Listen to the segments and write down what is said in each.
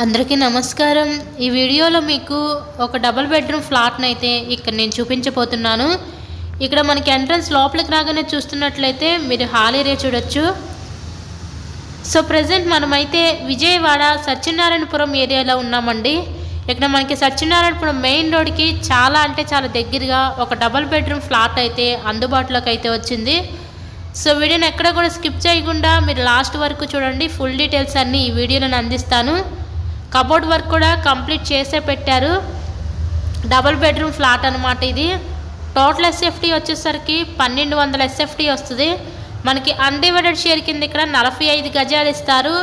అందరికీ నమస్కారం. ఈ వీడియోలో మీకు ఒక డబుల్ బెడ్రూమ్ ఫ్లాట్‌ని అయితే ఇక్కడ నేను చూపించబోతున్నాను. ఇక్కడ మనకి ఎంట్రన్స్ లోపలికి రాగానే చూస్తున్నట్లయితే మీరు హాల్ ఏరియా చూడొచ్చు. సో ప్రెజెంట్ మనమైతే విజయవాడ సత్యనారాయణపురం ఏరియాలో ఉన్నామండి. ఇక్కడ మనకి సత్యనారాయణపురం మెయిన్ రోడ్‌కి చాలా అంటే చాలా దగ్గరగా ఒక డబుల్ బెడ్రూమ్ ఫ్లాట్ అయితే అందుబాటులోకి అయితే వచ్చింది. సో వీడియోని ఎక్కడ కూడా స్కిప్ చేయకుండా మీరు లాస్ట్ వరకు చూడండి. ఫుల్ డీటెయిల్స్ అన్నీ ఈ వీడియోలో నేను అందిస్తాను. కబోర్డ్ వర్క్ కూడా కంప్లీట్ చేసే పెట్టారు. డబుల్ బెడ్రూమ్ ఫ్లాట్ అనమాట ఇది. టోటల్ ఎస్ఎఫ్టీ వచ్చేసరికి 1200 ఎస్ఎఫ్టీ వస్తుంది. మనకి అన్డివైడెడ్ షేర్ కింద ఇక్కడ 45 గజాలు ఇస్తారు.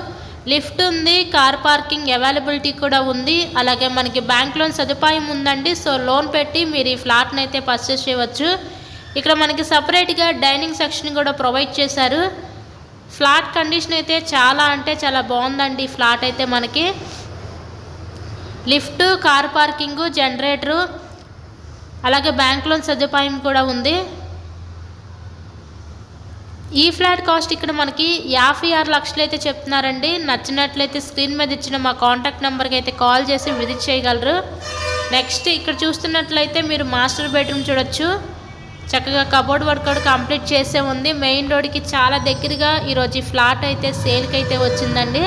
లిఫ్ట్ ఉంది, కార్ పార్కింగ్ అవైలబిలిటీ కూడా ఉంది. అలాగే మనకి బ్యాంక్ లోన్ సదుపాయం ఉందండి. సో లోన్ పెట్టి మీరు ఈ ఫ్లాట్ని అయితే పర్చేస్ చేయవచ్చు. ఇక్కడ మనకి సపరేట్గా డైనింగ్ సెక్షన్ కూడా ప్రొవైడ్ చేశారు. ఫ్లాట్ కండిషన్ అయితే చాలా అంటే చాలా బాగుందండి. ఈ ఫ్లాట్ అయితే మనకి లిఫ్ట్, కార్ పార్కింగు, జనరేటరు, అలాగే బ్యాంక్ లోన్ సదుపాయం కూడా ఉంది. ఈ ఫ్లాట్ కాస్ట్ ఇక్కడ మనకి 56 లక్షలు అయితే చెప్తున్నారండి. నచ్చినట్లయితే స్క్రీన్ మీద ఇచ్చిన మా కాంటాక్ట్ నెంబర్కి అయితే కాల్ చేసి విజిట్ చేయగలరు. నెక్స్ట్ ఇక్కడ చూస్తున్నట్లయితే మీరు మాస్టర్ బెడ్రూమ్ చూడొచ్చు. చక్కగా కబోర్డ్ వర్క్ కూడా కంప్లీట్ చేసే ఉంది. మెయిన్ రోడ్కి చాలా దగ్గరగా ఈరోజు ఈ ఫ్లాట్ అయితే సేల్కి అయితే వచ్చిందండి.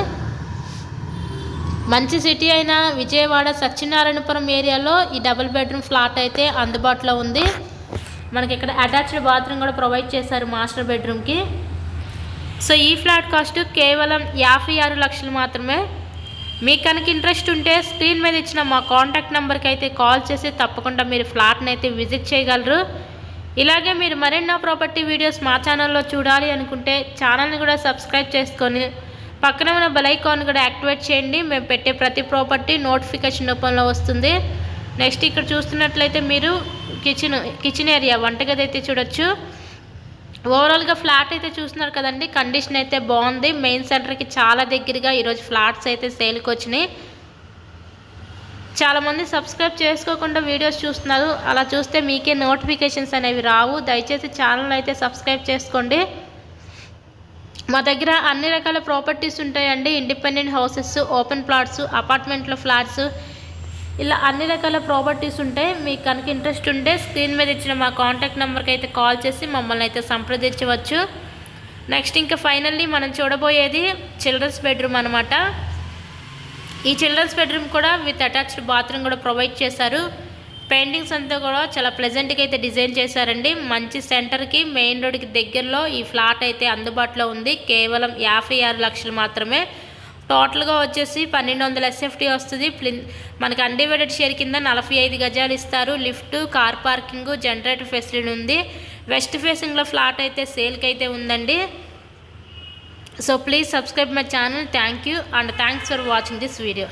మంచి సిటీ అయిన విజయవాడ సత్యనారాయణపురం ఏరియాలో ఈ డబుల్ బెడ్రూమ్ ఫ్లాట్ అయితే అందుబాటులో ఉంది. మనకి ఇక్కడ అటాచ్డ్ బాత్రూమ్ కూడా ప్రొవైడ్ చేశారు మాస్టర్ బెడ్రూమ్కి. సో ఈ ఫ్లాట్ కాస్ట్ కేవలం 56 లక్షలు మాత్రమే. మీకు కనుక ఇంట్రెస్ట్ ఉంటే స్క్రీన్ మీద ఇచ్చిన మా కాంటాక్ట్ నెంబర్కి అయితే కాల్ చేసి తప్పకుండా మీరు ఫ్లాట్ని అయితే విజిట్ చేయగలరు. ఇలాగే మీరు మరెన్నో ప్రాపర్టీ వీడియోస్ మా ఛానల్లో చూడాలి అనుకుంటే ఛానల్ని కూడా సబ్స్క్రైబ్ చేసుకొని పక్కన ఉన్న బెల్ ఐకాన్ కూడా యాక్టివేట్ చేయండి. మేము పెట్టే ప్రతి ప్రాపర్టీ నోటిఫికేషన్ రూపంలో వస్తుంది. నెక్స్ట్ ఇక్కడ చూస్తున్నట్లయితే మీరు కిచెన్ ఏరియా, వంటగది అయితే చూడొచ్చు. ఓవరాల్గా ఫ్లాట్ అయితే చూస్తున్నారు కదండి. కండిషన్ అయితే బాగుంది. మెయిన్ సెంటర్కి చాలా దగ్గరగా ఈరోజు ఫ్లాట్స్ అయితే సేల్కి వచ్చినాయి. చాలామంది సబ్స్క్రైబ్ చేసుకోకుండా వీడియోస్ చూస్తున్నారు. అలా చూస్తే మీకే నోటిఫికేషన్స్ అనేవి రావు. దయచేసి ఛానల్ అయితే సబ్స్క్రైబ్ చేసుకోండి. మా దగ్గర అన్ని రకాల ప్రాపర్టీస్ ఉంటాయండి. ఇండిపెండెంట్ హౌసెస్, ఓపెన్ ప్లాట్స్, అపార్ట్మెంట్లో ఫ్లాట్స్, ఇలా అన్ని రకాల ప్రాపర్టీస్ ఉంటాయి. మీకు కనుక ఇంట్రెస్ట్ ఉంటే స్క్రీన్ మీద ఇచ్చిన మా కాంటాక్ట్ నెంబర్కి అయితే కాల్ చేసి మమ్మల్ని అయితే సంప్రదించవచ్చు. నెక్స్ట్ ఇంకా ఫైనల్లీ మనం చూడబోయేది చిల్డ్రన్స్ బెడ్రూమ్ అనమాట. ఈ చిల్డ్రన్స్ బెడ్రూమ్ కూడా విత్ అటాచ్డ్ బాత్రూమ్ కూడా ప్రొవైడ్ చేశారు. పెయింటింగ్స్ అంతా కూడా చాలా ప్లెజెంట్గా అయితే డిజైన్ చేశారండి. మంచి సెంటర్కి మెయిన్ రోడ్కి దగ్గరలో ఈ ఫ్లాట్ అయితే అందుబాటులో ఉంది. కేవలం 56 లక్షలు మాత్రమే. టోటల్గా వచ్చేసి 1200 ఎస్ఎఫ్టీ వస్తుంది. మనకి అన్డివైడెడ్ షేర్ కింద 45 గజాలు ఇస్తారు. Lift, car parking, generator facility ఉంది. వెస్ట్ ఫేసింగ్లో ఫ్లాట్ అయితే సేల్కి అయితే ఉందండి. So please subscribe my channel. Thank you and thanks for watching this video.